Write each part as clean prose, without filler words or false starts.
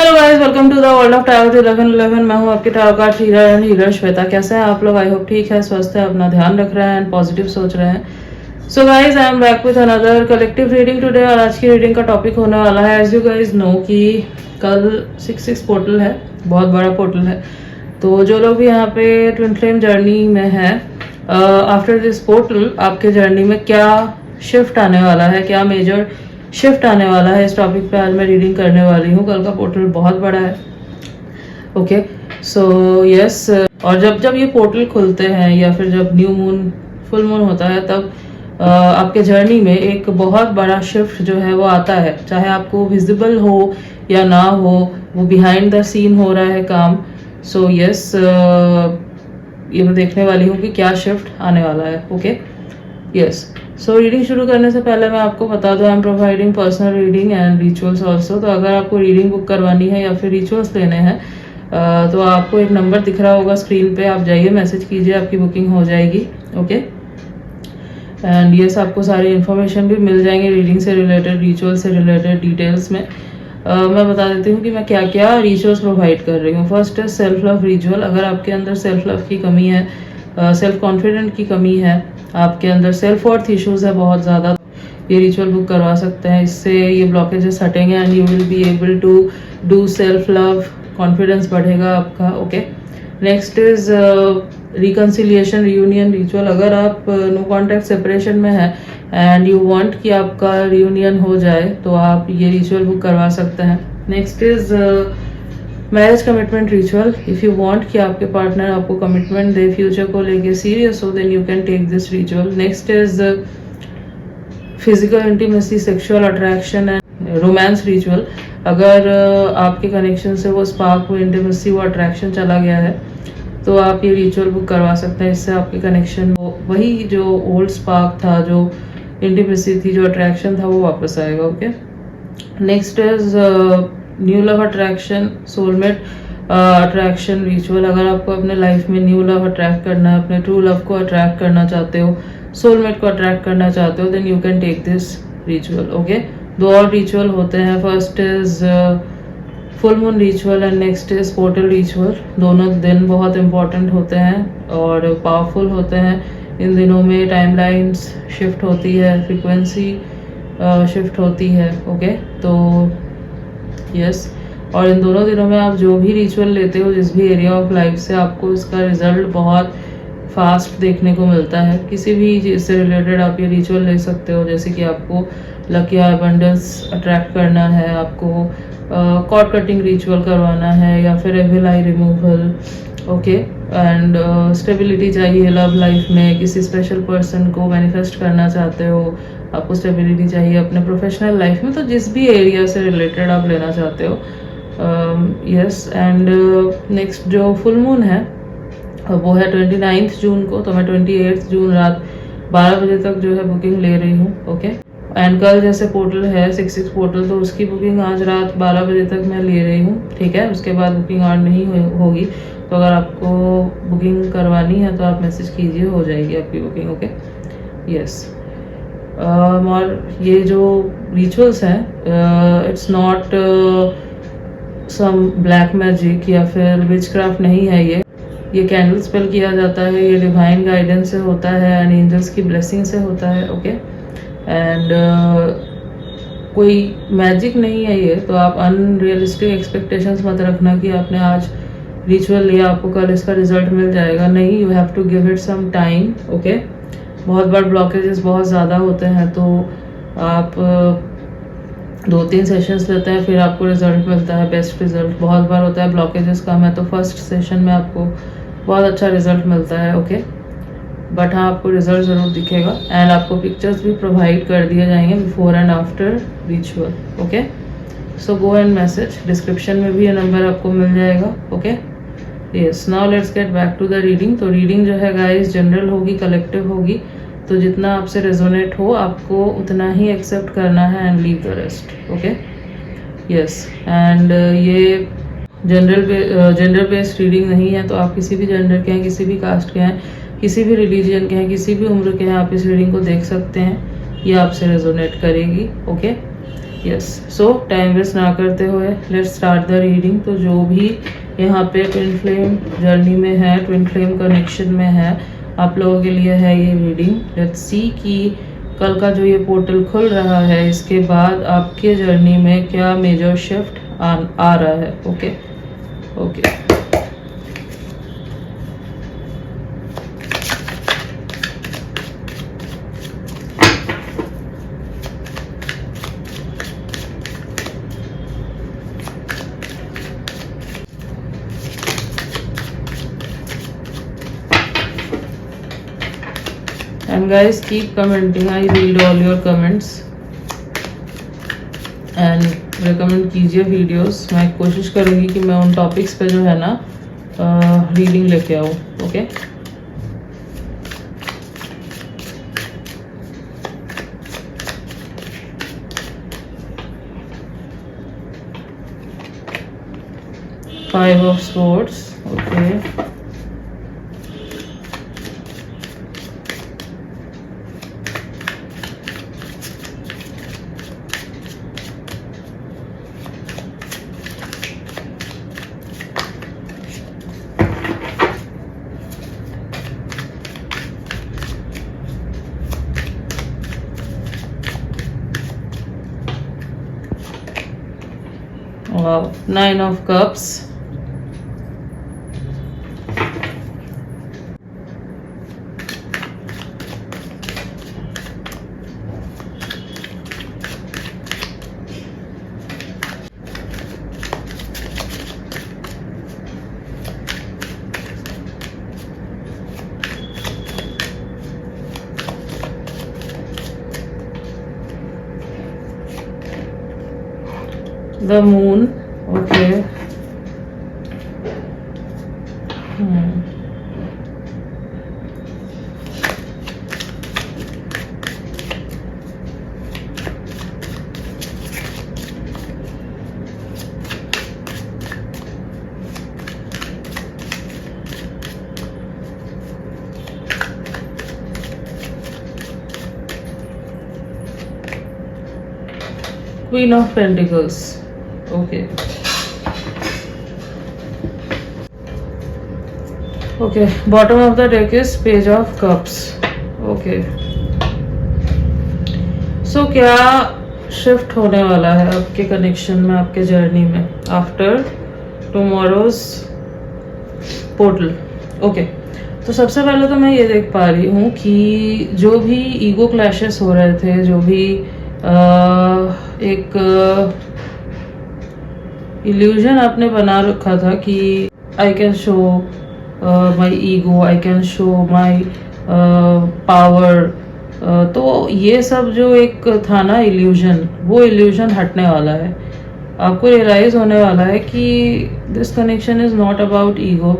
Hello guys, welcome to the world of tarot 1111। मैं हूं आपके टैरो कार्ड हीरा श्वेता। कैसे हैं आप लोग? आई होप ठीक है, स्वस्थ है, अपना ध्यान रख रहे हैं एंड पॉजिटिव सोच रहे हैं। So guys, I am back with another collective reading today. और आज की रीडिंग का टॉपिक होने वाला है, एज यू गाइस नो कि कल 6/6 पोर्टल है, बहुत बड़ा पोर्टल है। तो जो लोग भी यहाँ पे ट्विन फ्लेम जर्नी में है, आफ्टर दिस पोर्टल आपके जर्नी में क्या शिफ्ट आने वाला है, क्या मेजर शिफ्ट आने वाला है, इस टॉपिक पे आज मैं रीडिंग करने वाली हूँ। कल का पोर्टल बहुत बड़ा है। ओके, सो यस, और जब ये पोर्टल खुलते हैं या फिर जब न्यू मून, फुल मून होता है, तब आपके जर्नी में एक बहुत बड़ा शिफ्ट जो है वो आता है। चाहे आपको विजिबल हो या ना हो, वो बिहाइंड द सीन हो रहा है काम। सो यस, ये मैं देखने वाली हूँ कि क्या शिफ्ट आने वाला है। Okay, yes. सो रीडिंग शुरू करने से पहले मैं आपको बता दूं, I am providing personal reading and rituals also. तो अगर आपको रीडिंग बुक करवानी है या फिर रिचुअल्स लेने हैं, तो आपको एक नंबर दिख रहा होगा स्क्रीन पे, आप जाइए, मैसेज कीजिए, आपकी बुकिंग हो जाएगी। ओके, एंड यस, आपको सारी इन्फॉर्मेशन भी मिल जाएंगे रीडिंग से रिलेटेड, रिचुअल से रिलेटेड डिटेल्स में। मैं बता देती हूँ कि मैं क्या क्या रिचुअल्स प्रोवाइड कर रही हूँ। फर्स्ट है सेल्फ लव रिचुअल। अगर आपके अंदर सेल्फ लव की कमी है, सेल्फ कॉन्फिडेंट की कमी है, आपके अंदर सेल्फ वर्थ इश्यूज है बहुत ज़्यादा, ये रिचुअल बुक करवा सकते हैं। इससे ये ब्लॉकेजेस हटेंगे and you will be able to do self love, confidence बढ़ेगा आपका। Okay, next is reconciliation reunion ritual. अगर आप नो कॉन्टैक्ट सेपरेशन में है एंड यू वांट कि आपका रियूनियन हो जाए, तो आप ये रिचुअल बुक करवा सकते हैं। Next is marriage commitment ritual. If you want कि आपके पार्टनर आपको कमिटमेंट दे, फ्यूचर को लेके सीरियस हो, then you can take this ritual. Next is physical intimacy, sexual attraction and romance ritual. अगर आपके कनेक्शन से वो स्पार्क, वो इंटीमेसी, वो अट्रैक्शन चला गया है, तो आप ये रिचुअल बुक करवा सकते हैं। इससे आपके कनेक्शन, वही जो ओल्ड स्पार्क था, जो इंटीमेसी थी, जो अट्रैक्शन था, वो वापस आएगा। Okay, next is new love attraction, soulmate attraction ritual. अगर आपको अपने लाइफ में न्यू लव अट्रैक्ट करना है, अपने ट्रू लव को अट्रैक्ट करना चाहते हो, सोलमेट को अट्रैक्ट करना चाहते हो, then you can take this ritual. Okay, दो और रिचुअल होते हैं। First is full moon ritual and next is portal ritual. दोनों दिन बहुत इंपॉर्टेंट होते हैं और पावरफुल होते हैं। इन दिनों में टाइमलाइंस शिफ्ट होती है, फ्रीक्वेंसी शिफ्ट होती है। ओके, तो यस, और इन दोनों दिनों में आप जो भी रिचुअल लेते हो, जिस भी एरिया ऑफ लाइफ से, आपको इसका रिजल्ट बहुत फास्ट देखने को मिलता है। किसी भी चीज़ से रिलेटेड आप ये रिचुअल ले सकते हो, जैसे कि आपको लकी अबंडेंस अट्रैक्ट करना है, आपको कॉर्ड कटिंग रिचुअल करवाना है, या फिर evil eye removal. Okay, and stability चाहिए लव लाइफ में, किसी स्पेशल पर्सन को मैनिफेस्ट करना चाहते हो, आपको स्टेबिलिटी चाहिए अपने प्रोफेशनल लाइफ में, तो जिस भी एरिया से रिलेटेड आप लेना चाहते हो। यस, एंड नेक्स्ट जो फुल मून है वो है 29 जून को, तो मैं 28 जून रात 12 बजे तक जो है बुकिंग ले रही हूँ। ओके, एंड कल जैसे पोर्टल है 6/6 पोर्टल, तो उसकी बुकिंग आज रात 12 बजे तक मैं ले रही हूँ। ठीक है, उसके बाद बुकिंग आज नहीं होगी। तो अगर आपको बुकिंग करवानी है तो आप मैसेज कीजिए, हो जाएगी आपकी बुकिंग। Okay, yes. और ये जो रिचुअल्स हैं, it's not some black magic या फिर विचक्राफ्ट नहीं है। ये कैंडल स्पेल किया जाता है, ये डिवाइन गाइडेंस से होता है एंड एंजल्स की ब्लेसिंग से होता है। ओके, एंड कोई मैजिक नहीं है ये, तो आप अनरियलिस्टिक एक्सपेक्टेशंस मत रखना कि आपने आज रिचुअल लिया, आपको कल इसका रिजल्ट मिल जाएगा। नहीं, you have to give it some time. Okay, बहुत बार ब्लॉकेजेस बहुत ज़्यादा होते हैं, तो आप 2-3 सेशंस लेते हैं, फिर आपको रिजल्ट मिलता है, बेस्ट रिजल्ट। बहुत बार होता है ब्लॉकेजेस कम है, तो फर्स्ट सेशन में आपको बहुत अच्छा रिजल्ट मिलता है। ओके, बट हाँ, आपको रिजल्ट ज़रूर दिखेगा एंड आपको पिक्चर्स भी प्रोवाइड कर दिए जाएंगे before and after ritual. Okay, so go and message, description में भी ये नंबर आपको मिल जाएगा। Okay, yes, now let's get back to the reading. तो रीडिंग जो है गाइस जनरल होगी, कलेक्टिव होगी, तो जितना आपसे रेजोनेट हो आपको उतना ही एक्सेप्ट करना है and leave the rest. Okay, yes, and ये जेंडर बेस्ड रीडिंग नहीं है, तो आप किसी भी जेंडर के हैं, किसी भी कास्ट के हैं, किसी भी रिलीजन के हैं, किसी भी उम्र के हैं, आप इस रीडिंग को देख सकते हैं, ये आपसे रेजोनेट करेगी। Okay, yes, so time waste ना करते हुए लेट्स स्टार्ट द रीडिंग। तो जो भी यहाँ पे ट्विन फ्लेम जर्नी में है, ट्विन फ्लेम कनेक्शन में है, आप लोगों के लिए है ये रीडिंग। लेट्स सी कि कल का जो ये पोर्टल खुल रहा है इसके बाद आपके जर्नी में क्या मेजर शिफ्ट आ रहा है। Okay okay and guys keep commenting, I read all your comments and recommend कीजिए वीडियोस। मैं कोशिश करूँगी कि मैं उन टॉपिक्स पे जो है ना रीडिंग लेके आऊँ। Okay five of swords. Okay wow, 9 of cups। The moon। okay Queen of Pentacles। okay okay, bottom of the deck is Page of Cups। okay so क्या शिफ्ट होने वाला है आपके कनेक्शन में, आपके जर्नी में आफ्टर टुमारोज पोर्टल। ओके तो सबसे पहले तो मैं ये देख पा रही हूँ कि जो भी ईगो क्लैशेस हो रहे थे, जो भी एक इल्यूजन आपने बना रखा था कि I can show my ego, I can show my power, तो ये सब जो एक था ना इल्यूजन, वो इल्यूजन हटने वाला है। आपको रियलाइज होने वाला है कि this connection is not about ego,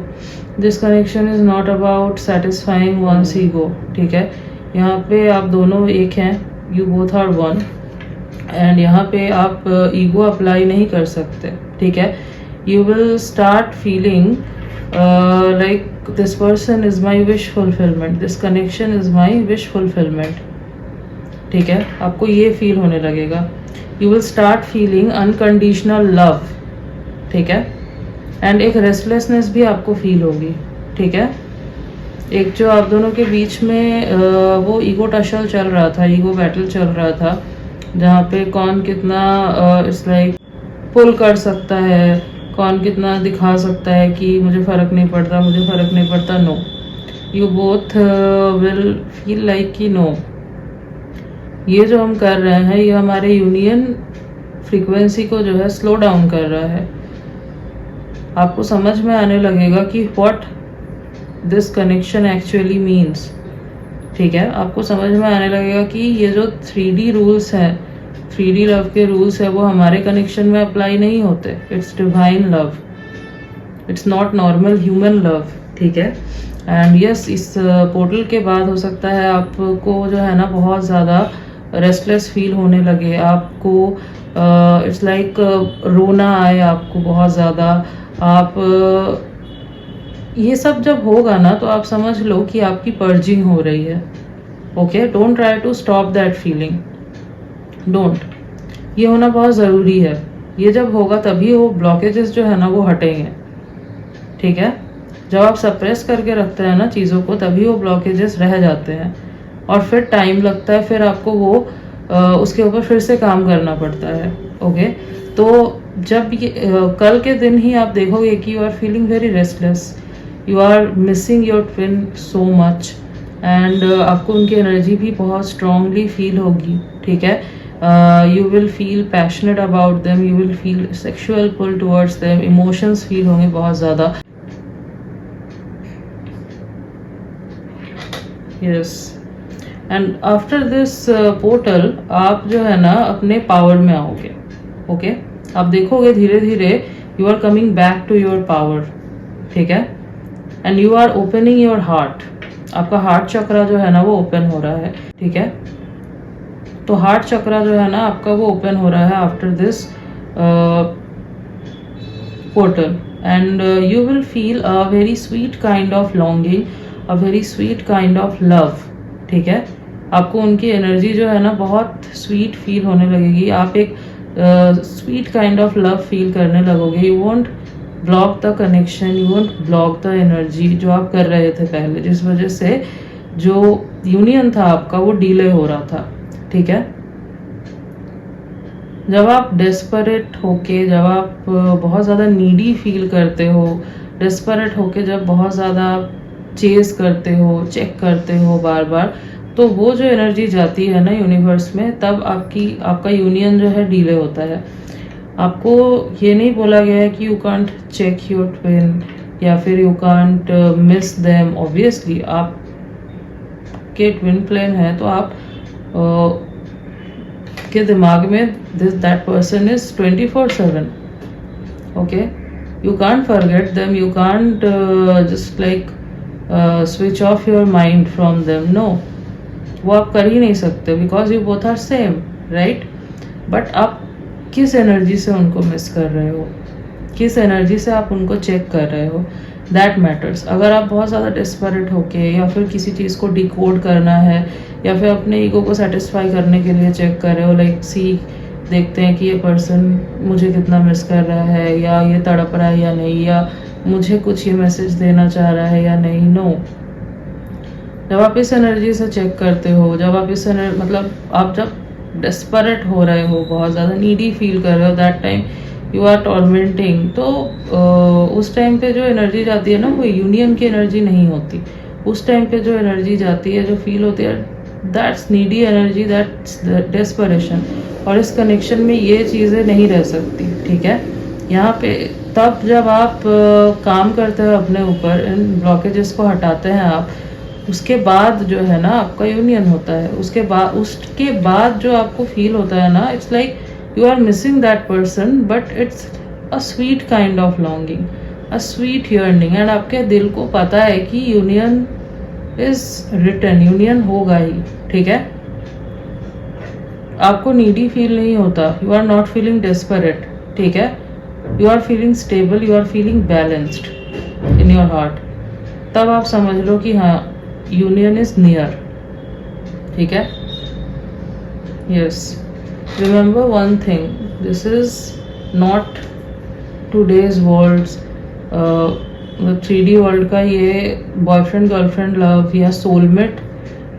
this connection is not about satisfying one's ego. ठीक है, यहाँ पे आप दोनों एक हैं, you both are one, and यहाँ पे आप ईगो अप्लाई नहीं कर सकते। ठीक है, you will start feeling like this person is my wish fulfilment, this connection is my wish fulfilment. ठीक है, आपको ये फील होने लगेगा। You will start feeling unconditional love. ठीक है, एंड एक रेस्टलेसनेस भी आपको फील होगी। ठीक है, एक जो आप दोनों के बीच में वो ईगो टशल चल रहा था, ईगो बैटल चल रहा था, जहाँ पे कौन कितना इट्स लाइक पुल कर सकता है, कौन कितना दिखा सकता है कि मुझे फ़र्क नहीं पड़ता, मुझे फ़र्क नहीं पड़ता। No, you both will feel like कि नो, ये जो हम कर रहे हैं ये हमारे यूनियन फ्रीक्वेंसी को जो है स्लो डाउन कर रहा है। आपको समझ में आने लगेगा कि what this connection actually means. ठीक है, आपको समझ में आने लगेगा कि ये जो 3D रूल्स हैं, 3D लव के रूल्स है, वो हमारे कनेक्शन में अप्लाई नहीं होते। It's divine love, it's not normal human love. ठीक है, एंड यस, इस पोर्टल के बाद हो सकता है आपको जो है ना बहुत ज़्यादा रेस्टलेस फील होने लगे, आपको इट्स लाइक रोना आए आपको बहुत ज़्यादा। आप ये सब जब होगा ना तो आप समझ लो कि आपकी पर्जिंग हो रही है। Okay, don't try to stop that feeling, don't. ये होना बहुत ज़रूरी है। ये जब होगा तभी वो ब्लॉकेजेस जो है ना वो हटेंगे, ठीक है। जब आप सप्रेस करके रखते हैं ना चीज़ों को, तभी वो ब्लॉकेजेस रह जाते हैं और फिर टाइम लगता है, फिर आपको वो उसके ऊपर फिर से काम करना पड़ता है। ओके, तो जब ये कल के दिन ही आप देखोगे कि you are feeling very restless, you are missing your twin so much, and आपको उनकी एनर्जी भी बहुत स्ट्रांगली फील होगी, ठीक है। You will feel passionate about them, you will feel sexual pull towards them, emotions feel होंगे बहुत ज़्यादा। Yes, and after this portal आप जो है ना अपने पावर में आओगे। ओके, आप देखोगे धीरे धीरे you are coming back to your power, ठीक है। And you are opening your heart, आपका हार्ट चक्रा जो है ना वो ओपन हो रहा है, ठीक है। तो हार्ट चक्रा जो है ना आपका वो ओपन हो रहा है after this portal, and you will feel a very sweet kind of longing, a very sweet kind of love, ठीक है। आपको उनकी एनर्जी जो है ना बहुत स्वीट फील होने लगेगी, आप एक sweet kind of love feel करने लगोगे। You won't block the connection, you won't block the energy जो आप कर रहे थे पहले, जिस वजह से जो यूनियन था आपका वो डिले हो रहा था, ठीक है। जब आप डेस्परेट होके, जब आप बहुत ज़्यादा नीडी फील करते हो, डेस्परेट होके जब बहुत ज़्यादा चेस करते हो, चेक करते हो बार बार, तो वो जो एनर्जी जाती है ना यूनिवर्स में, तब आपका यूनियन जो है डिले होता है। आपको ये नहीं बोला गया है कि you can't check your twin या फिर you can't miss them. Obviously आप के ट्विन फ्लेम है तो आप के दिमाग में that person is 24/7, okay. You can't forget them, you can't just like switch off your mind from them, no, वो आप कर ही नहीं सकते, because you both are same, right. But आप किस एनर्जी से उनको मिस कर रहे हो, किस एनर्जी से आप उनको चेक कर रहे हो, दैट मैटर्स। अगर आप बहुत ज़्यादा डेस्परेट होके या फिर किसी चीज़ को डिकोड करना है या फिर अपने ईगो को सेटिस्फाई करने के लिए चेक कर रहे हो, लाइक देखते हैं कि ये पर्सन मुझे कितना मिस कर रहा है, या ये तड़प रहा है या नहीं, या मुझे कुछ ये मैसेज देना चाह रहा है या नहीं, नो। जब आप इस एनर्जी से चेक करते हो, जब आप इस मतलब आप जब डेस्परेट हो रहे हो, बहुत ज़्यादा नीडी फील कर रहे हो, that time you are tormenting, तो उस टाइम पे जो एनर्जी जाती है ना वो यूनियन की एनर्जी नहीं होती। उस टाइम पे जो एनर्जी जाती है, जो फील होती है, that's needy energy, that's desperation. और इस कनेक्शन में ये चीज़ें नहीं रह सकती, ठीक है। यहाँ पे तब जब आप काम करते हो अपने ऊपर, इन ब्लॉकेजेस को हटाते हैं आप, उसके बाद जो है ना आपका यूनियन होता है। उसके बाद जो आपको फील होता है ना, it's like you are missing that person, but it's a sweet kind of longing, a sweet yearning, and आपके दिल को पता है कि union is written, union होगा ही, ठीक है। आपको needy feel नहीं होता, you are not feeling desperate, ठीक है। you are feeling stable, you are feeling balanced in your heart। तब आप समझ लो कि हाँ union is near, ठीक है। yes, remember one thing, this is not today's world's 3D world का ये बॉयफ्रेंड गर्लफ्रेंड लव या सोलमेट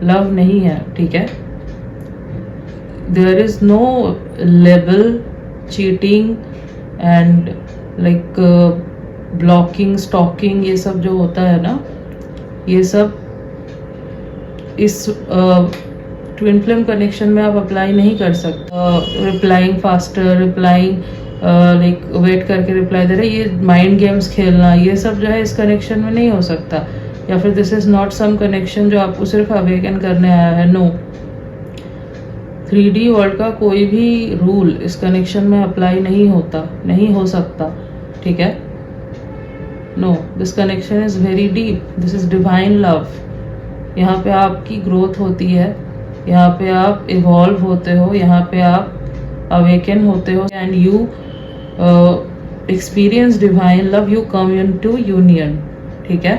लव नहीं है, ठीक है। There is no level cheating and like blocking, stalking, ये सब जो होता है ना, ये सब इस ट्विन फ्लेम कनेक्शन में आप अप्लाई नहीं कर सकते। Replying faster, replying like wait करके रिप्लाई दे रहे, ये माइंड गेम्स खेलना, ये सब जो है इस कनेक्शन में नहीं हो सकता। या फिर this is not some connection जो आपको सिर्फ अवेकन करने आया है, नो। 3D वर्ल्ड का कोई भी रूल इस कनेक्शन में अप्लाई नहीं होता, नहीं हो सकता, ठीक है। No, this connection is very deep, this is divine love. यहाँ पे आपकी ग्रोथ होती है, यहाँ पे आप इवॉल्व होते हो, यहाँ पे आप अवेकन होते हो, and you experience divine love, you come into union, ठीक है।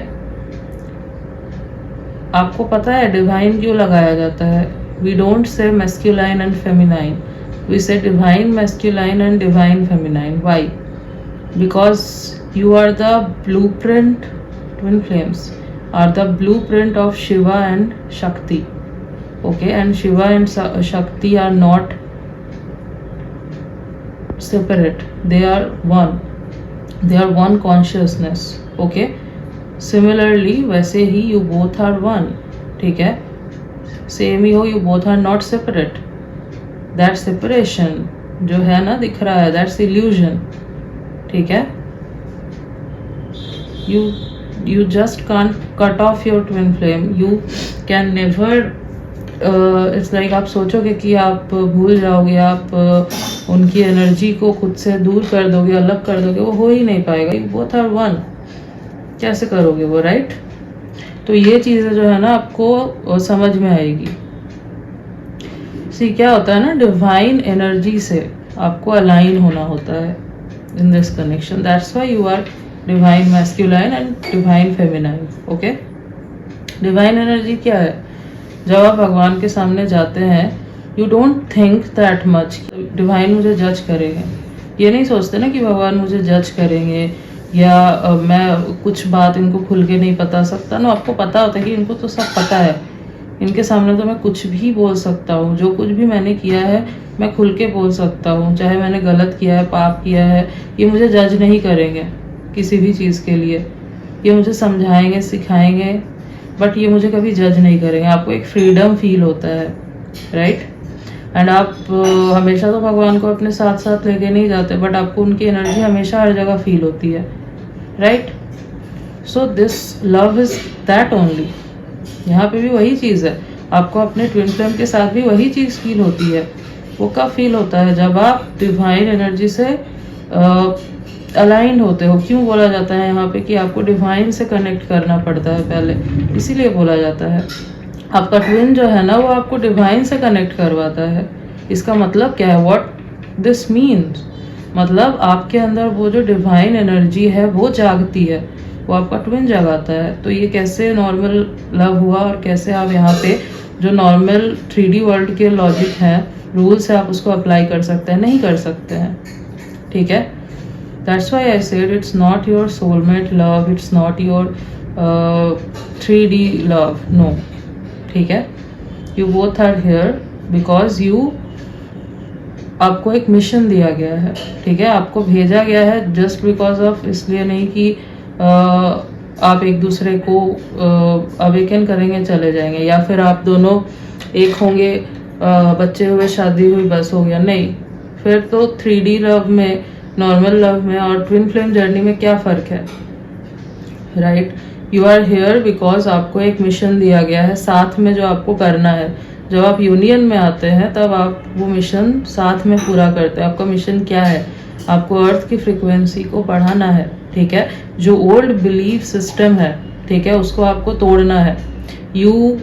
आपको पता है डिवाइन क्यों लगाया जाता है? We don't say masculine and feminine, we say divine masculine and divine feminine. Why? Because you are the blueprint, twin flames are the blueprint of Shiva and Shakti. Okay, and Shiva and Shakti are not separate, they are one, they are one consciousness. Okay, similarly वैसे ही you both are one. ठीक है, same ही हो, you both are not separate. That separation जो है ना दिख रहा है, that's illusion. ठीक है, you just can't cut off your twin flame. You can never it's like आप सोचोगे कि आप भूल जाओगे, आप उनकी एनर्जी को खुद से दूर कर दोगे, अलग कर दोगे, वो हो ही नहीं पाएगा. You both are one. कैसे करोगे वो, राइट? तो ये चीज़ें जो है ना आपको समझ में आएगी. सी क्या होता है ना, डिवाइन एनर्जी से आपको अलाइन होना होता है in this connection. That's why you are divine masculine and divine feminine. Okay, divine energy क्या है? जब आप भगवान के सामने जाते हैं, you don't think that much divine मुझे जज करेंगे. ये नहीं सोचते ना कि भगवान मुझे जज करेंगे या मैं कुछ बात इनको खुल के नहीं बता सकता ना. आपको पता होता है कि इनको तो सब पता है, इनके सामने तो मैं कुछ भी बोल सकता हूँ. जो कुछ भी मैंने किया है मैं खुल के बोल सकता हूँ, चाहे मैंने गलत किया है, पाप किया है. ये मुझे जज नहीं करेंगे किसी भी चीज़ के लिए. ये मुझे समझाएंगे, सिखाएंगे, बट ये मुझे कभी जज नहीं करेंगे. आपको एक फ्रीडम फील होता है, राइट? एंड आप हमेशा तो भगवान को अपने साथ साथ लेके नहीं जाते, बट आपको उनकी एनर्जी हमेशा हर जगह फील होती है, right? So this love is that only. यहाँ पे भी वही चीज़ है, आपको अपने ट्विन फ्लेम के साथ भी वही चीज़ फील होती है. वो कब फील होता है? जब आप डिवाइन एनर्जी से अलाइंड होते हो. क्यों बोला जाता है यहाँ पे कि आपको डिवाइन से कनेक्ट करना पड़ता है पहले, इसीलिए बोला जाता है. आपका ट्विन जो है ना वो आपको डिवाइन से कनेक्ट करवाता है. इसका मतलब क्या है? व्हाट दिस मीन्स, मतलब आपके अंदर वो जो डिवाइन एनर्जी है वो जागती है, वो आपका ट्विन जगाता है. तो ये कैसे नॉर्मल लव हुआ और कैसे आप यहाँ पे जो नॉर्मल 3D वर्ल्ड के लॉजिक हैं, रूल्स है, आप उसको अप्लाई कर सकते हैं? नहीं कर सकते हैं. ठीक है, that's why I said it's not your soulmate love, it's not your 3D love, no. ठीक है, you both are here because you, आपको एक मिशन दिया गया है. ठीक है, आपको भेजा गया है just because of, इसलिए नहीं कि आप एक दूसरे को अवेकन करेंगे चले जाएंगे, या फिर आप दोनों एक होंगे, बच्चे हुए, शादी हुई, बस हो गया. नहीं, फिर तो 3D लव में, नॉर्मल लव में और ट्विन फ्लेम जर्नी में क्या फ़र्क है, right? You are here because आपको एक मिशन दिया गया है साथ में जो आपको करना है. जब आप यूनियन में आते हैं तब आप वो मिशन साथ में पूरा करते हैं. आपका मिशन क्या है? आपको अर्थ की फ्रिक्वेंसी को बढ़ाना है. ठीक है, जो ओल्ड बिलीफ सिस्टम है, ठीक है, उसको आपको तोड़ना है. You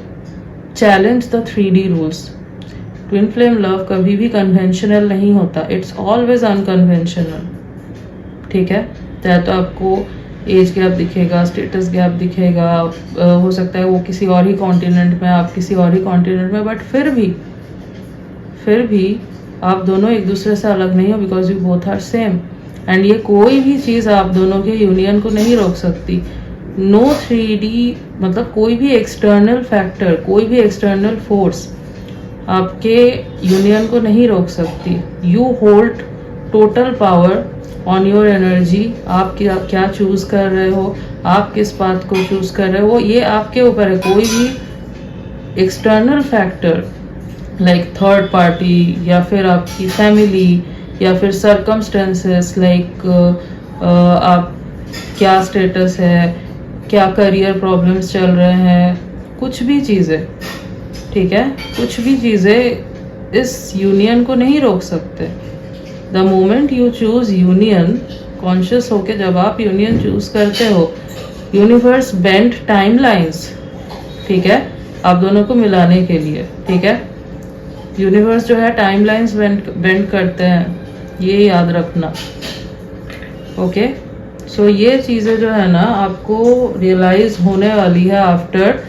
challenge the 3D rules. Twin flame love कभी भी कन्वेंशनल नहीं होता, इट्स ऑलवेज अनकन्वेंशनल. ठीक है, चाहे तो आपको एज गैप दिखेगा, स्टेटस गैप दिखेगा, हो सकता है वो किसी और ही कॉन्टिनेंट में, आप किसी और ही कॉन्टिनेंट में, बट फिर भी आप दोनों एक दूसरे से अलग नहीं हो because you both are same. And ये कोई भी चीज़ आप दोनों के यूनियन को नहीं रोक सकती. नो 3D, मतलब कोई भी एक्सटर्नल फैक्टर, कोई भी एक्सटर्नल फोर्स आपके यूनियन को नहीं रोक सकती. You hold total power on your energy. आप क्या चूज कर रहे हो, आप किस पाथ को चूज कर रहे हो, ये आपके ऊपर है. कोई भी external factor like third party या फिर आपकी फैमिली या फिर सर्कमस्टेंसेस लाइक आप क्या स्टेटस है, क्या करियर प्रॉब्लम्स चल रहे हैं, कुछ भी चीज़ें, ठीक है, कुछ भी चीज़ें इस यूनियन को नहीं रोक सकते. The moment you choose union, conscious होके जब आप यूनियन चूज करते हो, यूनिवर्स बेंड टाइमलाइंस, ठीक है, आप दोनों को मिलाने के लिए. ठीक है, यूनिवर्स जो है टाइमलाइंस बेंड करते हैं, ये याद रखना. ओके, सो ये चीज़ें जो है ना आपको रियलाइज होने वाली है आफ्टर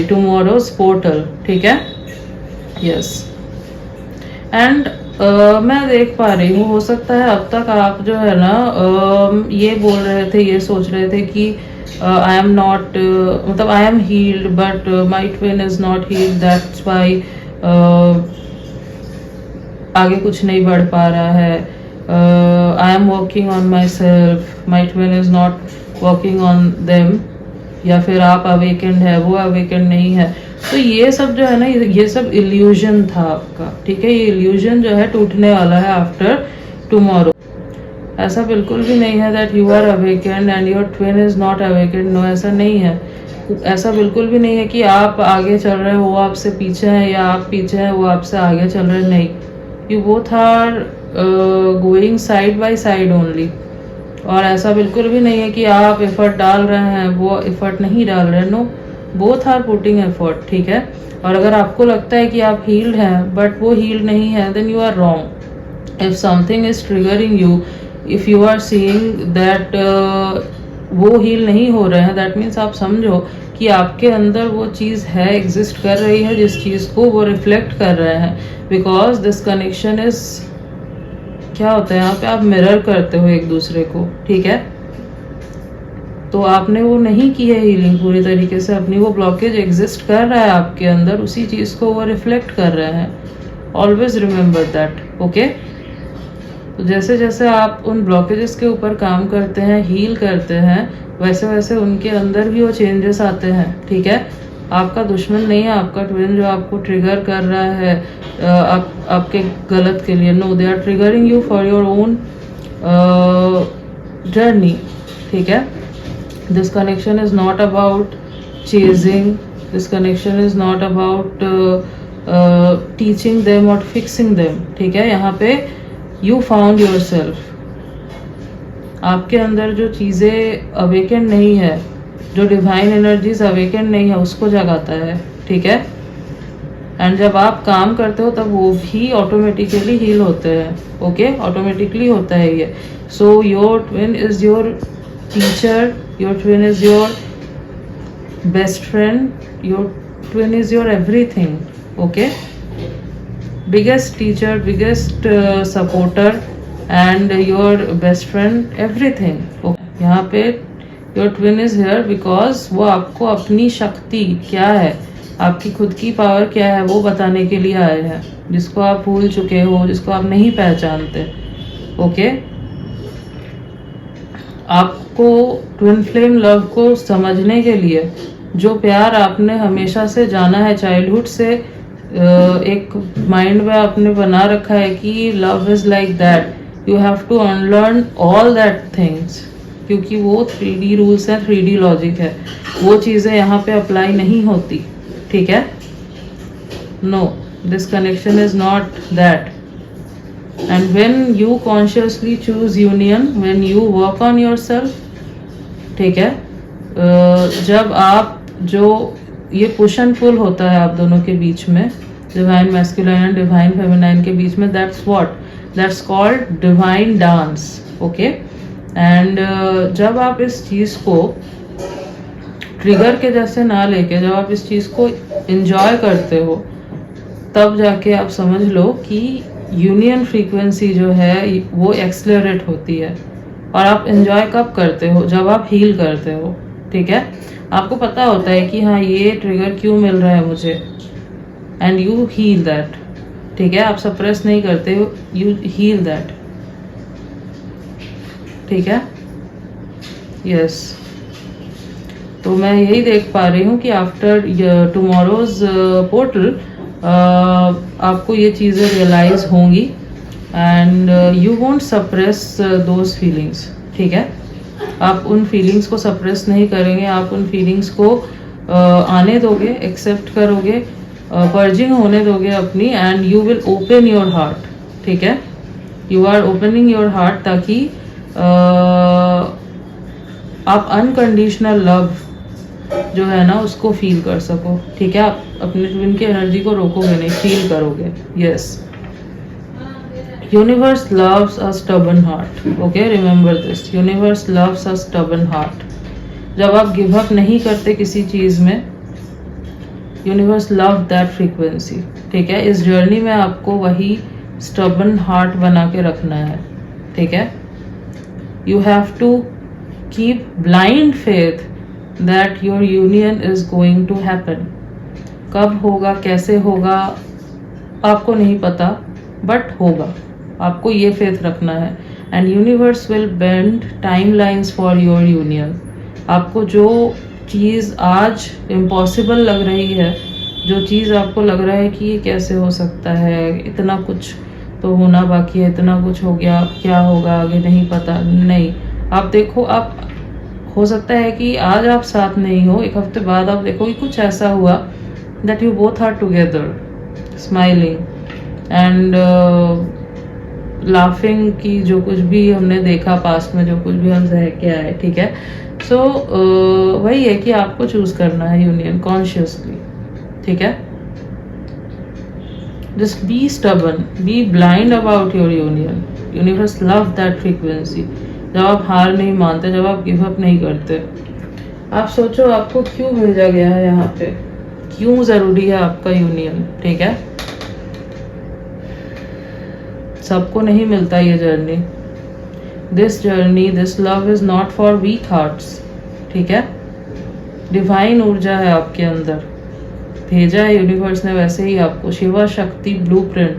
टुमारोज पोर्टल. ठीक है, यस. एंड मैं देख पा रही हूँ, हो सकता है अब तक आप जो है ना ये बोल रहे थे, ये सोच रहे थे कि आई एम नॉट, मतलब I am healed but my twin is not healed, that's why आगे कुछ नहीं बढ़ पा रहा है, I am working on myself, my twin is not working on them, या फिर आप अवेकेंड है, वो अवेकेंड नहीं है। तो ये सब जो है ना, ये सब इल्यूजन था आपका, ठीक है। ये इल्यूजन जो है टूटने वाला है आफ्टर टुमारो। ऐसा बिल्कुल भी नहीं है that you are awakened and your twin is not awakened, no, ऐसा नहीं है। ऐसा बिल्कुल भी नहीं है कि आप आगे चल रहे हो वो आपसे पीछे हैं, या आप पीछे हैं वो आपसे आगे चल रहे हैं, नहीं। You both are going side by side only. और ऐसा बिल्कुल भी नहीं है कि आप एफर्ट डाल रहे हैं, वो एफर्ट नहीं डाल रहे, no, both are putting effort, ठीक है। और अगर आपको लगता है कि आप हील्ड हैं बट वो हील्ड नहीं है, then you are wrong. If something is triggering you, if you are seeing that वो हील नहीं हो रहे हैं, दैट मीन्स आप समझो कि आपके अंदर वो चीज़ है, एग्जिस्ट कर रही है, जिस चीज़ को वो रिफ्लेक्ट कर रहे हैं। बिकॉज दिस कनेक्शन इज, क्या होता है यहाँ पे, आप मिरर करते हो एक दूसरे को, ठीक है। तो आपने वो नहीं की है हीलिंग पूरी तरीके से अपनी, वो ब्लॉकेज एग्जिस्ट कर रहा है आपके अंदर, उसी चीज़ को वो रिफ्लेक्ट कर रहे हैं। Always remember that, okay. तो जैसे जैसे आप उन ब्लॉकेजेस के ऊपर काम करते हैं, हील करते हैं, वैसे वैसे उनके अंदर भी वो चेंजेस आते हैं, ठीक है। आपका दुश्मन नहीं है आपका ट्विन जो आपको ट्रिगर कर रहा है आपके गलत के लिए, no, they are triggering you for your own journey, ठीक है। This connection is not about chasing, this connection is not about teaching them और फिक्सिंग देम, ठीक है। यहाँ पे यू फाउंड योर सेल्फ, आपके अंदर जो चीज़ें अवेकेंड नहीं है, जो डिवाइन एनर्जीज अवेकेंड नहीं है, उसको जगाता है, ठीक है। एंड जब आप काम करते हो तब वो भी ऑटोमेटिकली हील होते हैं, ओके, ऑटोमेटिकली होता है ये। So your twin is your teacher, your twin is your best friend, your twin is your everything, okay. biggest teacher, biggest supporter and your best friend, everything, okay. यहाँ पे your twin is here because वो आपको अपनी शक्ति क्या है, आपकी खुद की पावर क्या है, वो बताने के लिए आए हैं, जिसको आप भूल चुके हो, जिसको आप नहीं पहचानते, ओके। आपको ट्विन फ्लेम लव को समझने के लिए जो प्यार आपने हमेशा से जाना है, चाइल्डहुड से एक माइंड में आपने बना रखा है कि love is like that, you have to unlearn all that things, क्योंकि वो 3D रूल्स है, 3D लॉजिक है, वो चीज़ें यहाँ पे अप्लाई नहीं होती, ठीक है। No, this connection is not that. And when you consciously choose union, when you work on yourself, ठीक है, जब आप जो ये पुश एंड पुल होता है आप दोनों के बीच में, divine masculine and divine feminine के बीच में, that's what, that's called divine dance, okay. And जब आप इस चीज़ को ट्रिगर के जैसे ना लेके, जब आप इस चीज़ को एंजॉय करते हो, तब जाके आप समझ लो कि यूनियन फ्रीक्वेंसी जो है वो एक्सलरेट होती है। और आप एंजॉय कब करते हो, जब आप हील करते हो, ठीक है। आपको पता होता है कि हाँ ये ट्रिगर क्यों मिल रहा है मुझे, एंड यू हील दैट, ठीक है। आप सप्रेस नहीं करते हो, यू हील दैट, ठीक है, यस। तो मैं यही देख पा रही हूँ कि आफ्टर टुमारोज पोर्टल आपको ये चीज़ें रियलाइज होंगी and you won't suppress those feelings, ठीक है। आप उन फीलिंग्स को सप्रेस नहीं करेंगे, आप उन फीलिंग्स को आने दोगे, एक्सेप्ट करोगे, पर्जिंग होने दोगे अपनी, and you will open your heart, ठीक है। You are opening your heart ताकि आप अनकंडीशनल लव जो है ना उसको फील कर सको, ठीक है। आप अपने ट्विन की एनर्जी को रोकोगे नहीं, फील करोगे, yes. Universe loves a stubborn heart, okay, remember this, universe loves a stubborn heart. जब आप गिव अप नहीं करते किसी चीज़ में, यूनिवर्स लव दैट फ्रीक्वेंसी, ठीक है। इस जर्नी में आपको वही स्टबन हार्ट बना के रखना है, ठीक है। You have to keep blind faith that your union is going to happen. कब होगा, कैसे होगा, आपको नहीं पता, बट होगा। आपको ये फेथ रखना है। And universe will bend time lines for your union. आपको जो चीज़ आज इम्पॉसिबल लग रही है, जो चीज़ आपको लग रहा है कि ये कैसे हो सकता है, इतना कुछ तो होना बाकी है, इतना कुछ हो गया, क्या होगा आगे नहीं पता, नहीं। आप देखो, आप हो सकता है कि आज आप साथ नहीं हो, एक हफ्ते बाद आप देखो कि कुछ ऐसा हुआ that you both are together smiling and laughing की जो कुछ भी हमने देखा पास्ट में, जो कुछ भी हम सह के आए, ठीक है। सो वही है कि आपको चूज करना है यूनियन कॉन्शियसली, ठीक है। Just be stubborn, be blind about your union. Universe love that frequency. जब आप हार नहीं मानते, जब आप गिव अप नहीं करते। आप सोचो आपको क्यों भेजा गया है यहाँ पे, क्यों जरूरी है आपका यूनियन, ठीक है। सबको नहीं मिलता ये journey. This journey, this love is not for weak hearts, ठीक है। डिवाइन ऊर्जा है आपके अंदर, भेजा है यूनिवर्स ने वैसे ही आपको। शिवा शक्ति ब्लूप्रिंट,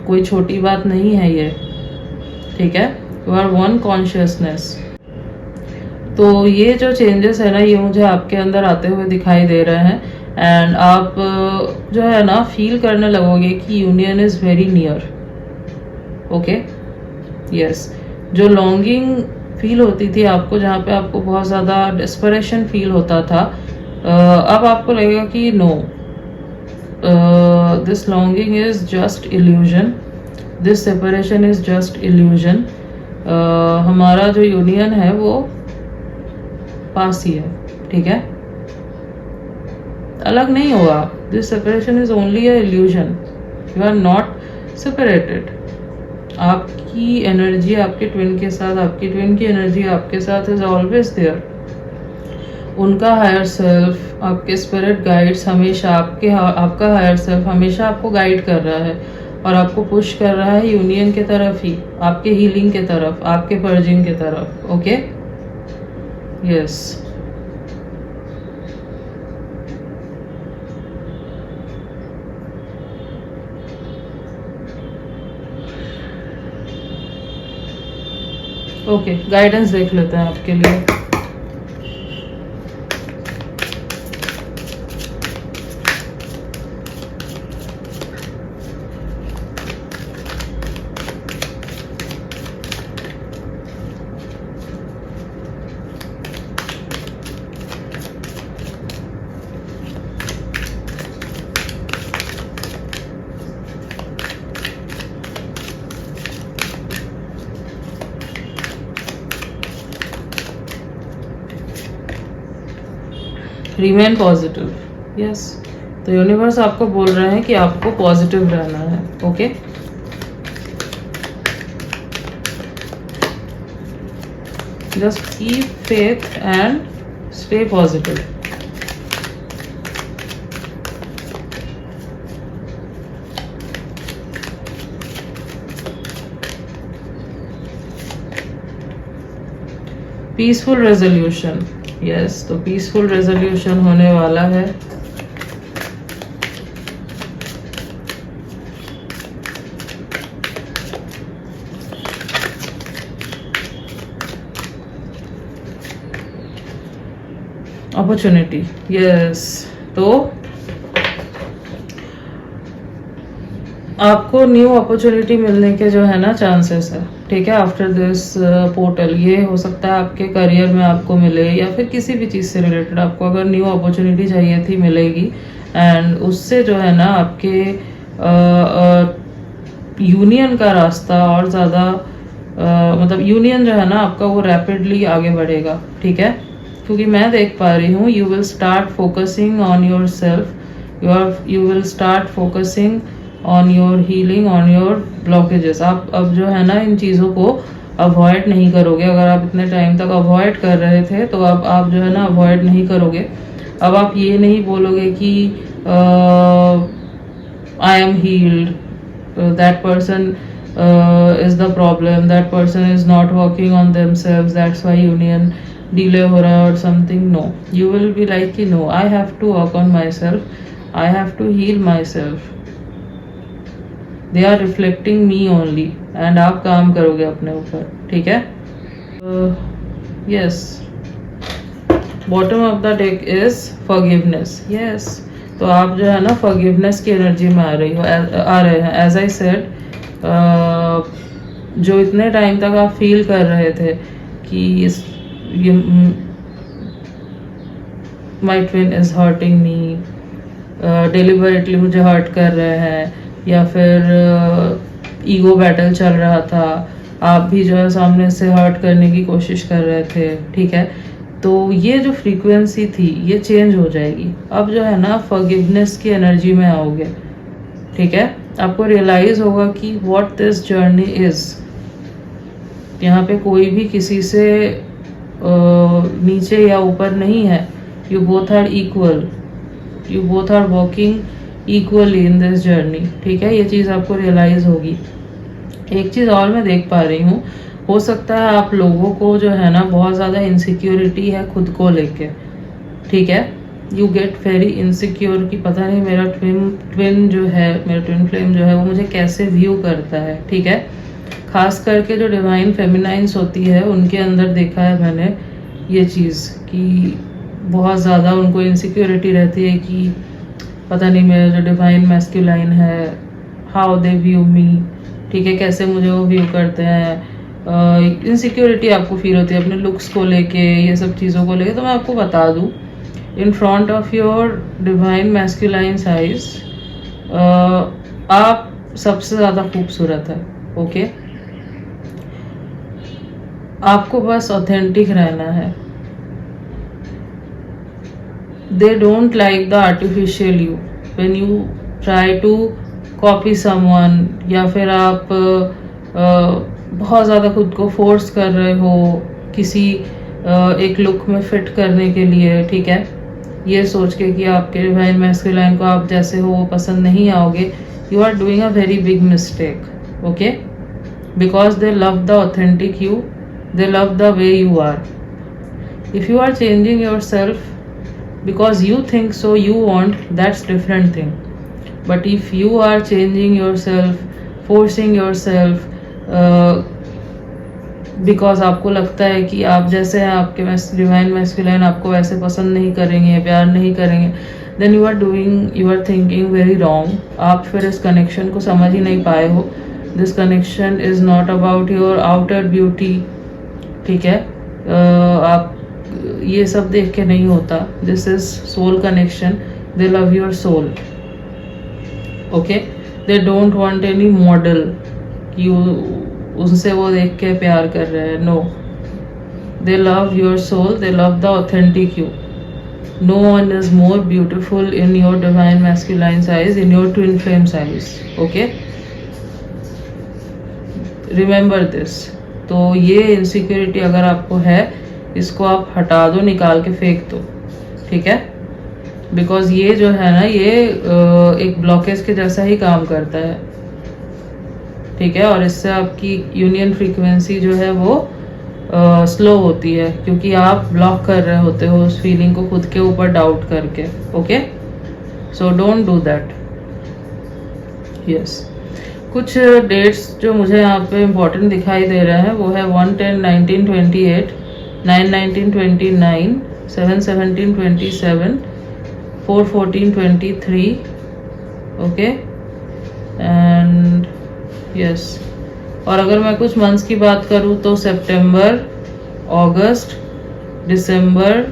कोई छोटी बात नहीं है ये, ठीक है। You are one consciousness. तो ये जो चेंजेस है ना, ये मुझे आपके अंदर आते हुए दिखाई दे रहे हैं। एंड आप जो है ना फील करने लगोगे कि union is very near, okay, yes. जो लॉन्गिंग फील होती थी आपको, जहाँ पे आपको बहुत ज़्यादा डिस्परेशन फील होता था, अब आपको लगेगा कि no, this longing is just illusion, this separation is just illusion. हमारा जो यूनियन है वो पास ही है, ठीक है, अलग नहीं होगा। This separation is only a illusion, you are not separated. आपकी एनर्जी आपके ट्विन के साथ, आपकी ट्विन की एनर्जी आपके साथ इज ऑलवेज देयर। उनका हायर सेल्फ, आपके स्पिरिट गाइड्स हमेशा आपका हायर सेल्फ हमेशा आपको गाइड कर रहा है और आपको पुश कर रहा है यूनियन के तरफ ही, आपके हीलिंग के तरफ, आपके पर्जिंग के तरफ, ओके, यस। ओके, गाइडेंस देख लेते हैं आपके लिए। Remain positive, yes. तो यूनिवर्स आपको बोल रहे हैं कि आपको पॉजिटिव रहना है, okay. Just keep faith and stay positive. Peaceful resolution, yes. तो पीसफुल रेजोल्यूशन होने वाला है। Opportunity, yes. तो आपको न्यू अपॉर्चुनिटी मिलने के जो है ना चांसेस है, ठीक है। आफ्टर दिस पोर्टल, ये हो सकता है आपके करियर में आपको मिले या फिर किसी भी चीज़ से रिलेटेड आपको अगर न्यू अपॉर्चुनिटी चाहिए थी, मिलेगी। एंड उससे जो है ना आपके यूनियन का रास्ता और ज़्यादा मतलब यूनियन जो है ना आपका वो रैपिडली आगे बढ़ेगा, ठीक है। क्योंकि मैं देख पा रही हूँ you will start focusing on your self, you will start focusing on your healing, on your blockages. आप अब जो है ना इन चीज़ों को अवॉइड नहीं करोगे। अगर आप इतने टाइम तक अवॉइड कर रहे थे तो अब आप जो है ना अवॉइड नहीं करोगे। अब आप ये नहीं बोलोगे कि आई am heeled, that person is the problem, that person is not working on themselves, that's why union delay हो रहा है or something. No, you will be like कि no, I have to work on myself, I have to heal myself, they are reflecting me only, and आप काम करोगे अपने ऊपर, ठीक है. Yes, bottom of the deck is forgiveness. Yes, तो आप जो है ना फॉरगिवनेस की एनर्जी में आ रहे हैं. एज आई सेड, जो इतने टाइम तक आप फील कर रहे थे कि my twin is hurting me, deliberately मुझे हर्ट कर रहे हैं, या फिर ईगो बैटल चल रहा था, आप भी जो है सामने से हर्ट करने की कोशिश कर रहे थे, ठीक है. तो ये जो फ्रीक्वेंसी थी ये चेंज हो जाएगी. अब जो है ना फॉरगिवनेस की एनर्जी में आओगे, ठीक है. आपको रियलाइज होगा कि व्हाट दिस जर्नी इज. यहाँ पे कोई भी किसी से नीचे या ऊपर नहीं है. You both are equal, you both are working equally in this journey, ठीक है. ये चीज़ आपको रियलाइज होगी. एक चीज़ और मैं देख पा रही हूँ, हो सकता है आप लोगों को जो है ना बहुत ज़्यादा इनसिक्योरिटी है खुद को लेके, ठीक है. यू गेट वेरी इनसिक्योर कि पता नहीं मेरा ट्विन जो है, मेरा ट्विन फ्लेम जो है वो मुझे कैसे व्यू करता है, ठीक है. खास करके जो डिवाइन फेमिनाइंस होती है उनके अंदर देखा है मैंने ये चीज़ कि बहुत ज़्यादा उनको इनसिक्योरिटी रहती है कि पता नहीं मेरा जो डिवाइन मैस्कुलाइन है, हाउ दे व्यू मी, ठीक है, कैसे मुझे वो व्यू करते हैं. इनसिक्योरिटी आपको फील होती है अपने लुक्स को लेके, ये सब चीज़ों को लेके. तो मैं आपको बता दूँ, in front of your divine masculine size आप सबसे ज़्यादा खूबसूरत है, ओके. आपको बस ऑथेंटिक रहना है. They don't like the artificial you. When you try to copy someone, या फिर आप बहुत ज़्यादा खुद को फोर्स कर रहे हो किसी एक लुक में फिट करने के लिए, ठीक है, ये सोच के कि आपके डिवाइन मैस्कुलाइन को आप जैसे हो वो पसंद नहीं आओगे. You are doing a very big mistake, okay. Because they love the authentic you, they love the way you are. If you are changing yourself because you think so, you want, that's different thing. But if you are changing yourself, forcing yourself, because आपको लगता है कि आप जैसे हैं आपके divine masculine आपको वैसे पसंद नहीं करेंगे, प्यार नहीं करेंगे, then you are thinking very wrong. आप फिर इस कनेक्शन को समझ ही नहीं पाए हो. This connection is not about your outer beauty, ठीक है. आप ये सब देख के नहीं होता. This is soul connection. They love your soul. Okay, they don't want any model कि उनसे वो देख के प्यार कर रहे हैं. No, they love your soul, they love the authentic you. No one is more beautiful in your divine masculine side, in your twin flame side, okay. Remember this. तो ये इनसिक्योरिटी अगर आपको है, इसको आप हटा दो, निकाल के फेंक दो, ठीक है. बिकॉज ये जो है ना ये एक ब्लॉकेज के जैसा ही काम करता है, ठीक है. और इससे आपकी यूनियन फ्रीक्वेंसी जो है वो स्लो होती है, क्योंकि आप ब्लॉक कर रहे होते हो उस फीलिंग को खुद के ऊपर डाउट करके, okay. So don't do that. Yes, कुछ डेट्स जो मुझे यहाँ पे इम्पोर्टेंट दिखाई दे रहे हैं वो है 1/10/1928, 9/19/29, 7/17/27, 4/14/23, ओके. एंड यस, और अगर मैं कुछ मंथ्स की बात करूँ तो सितंबर, अगस्त, दिसंबर,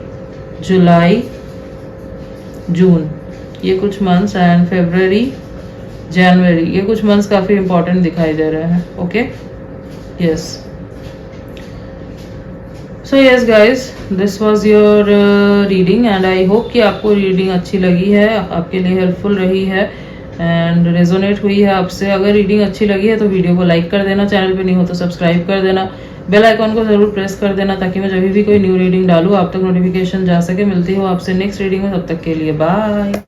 जुलाई, जून, ये कुछ मंथ्स, एंड फरवरी, जनवरी, ये कुछ मंथ्स काफ़ी इंपॉर्टेंट दिखाई दे रहे हैं, okay. Yes, so yes guys, this was your reading and I hope कि आपको रीडिंग अच्छी लगी है, आपके लिए हेल्पफुल रही है एंड रेजोनेट हुई है आपसे. अगर रीडिंग अच्छी लगी है तो वीडियो को लाइक कर देना, चैनल पे नहीं हो तो सब्सक्राइब कर देना, बेल आइकॉन को जरूर प्रेस कर देना ताकि मैं जब भी कोई न्यू रीडिंग डालूँ आप तक नोटिफिकेशन जा सके. मिलती हूँ आपसे नेक्स्ट रीडिंग में, तब तक के लिए बाय.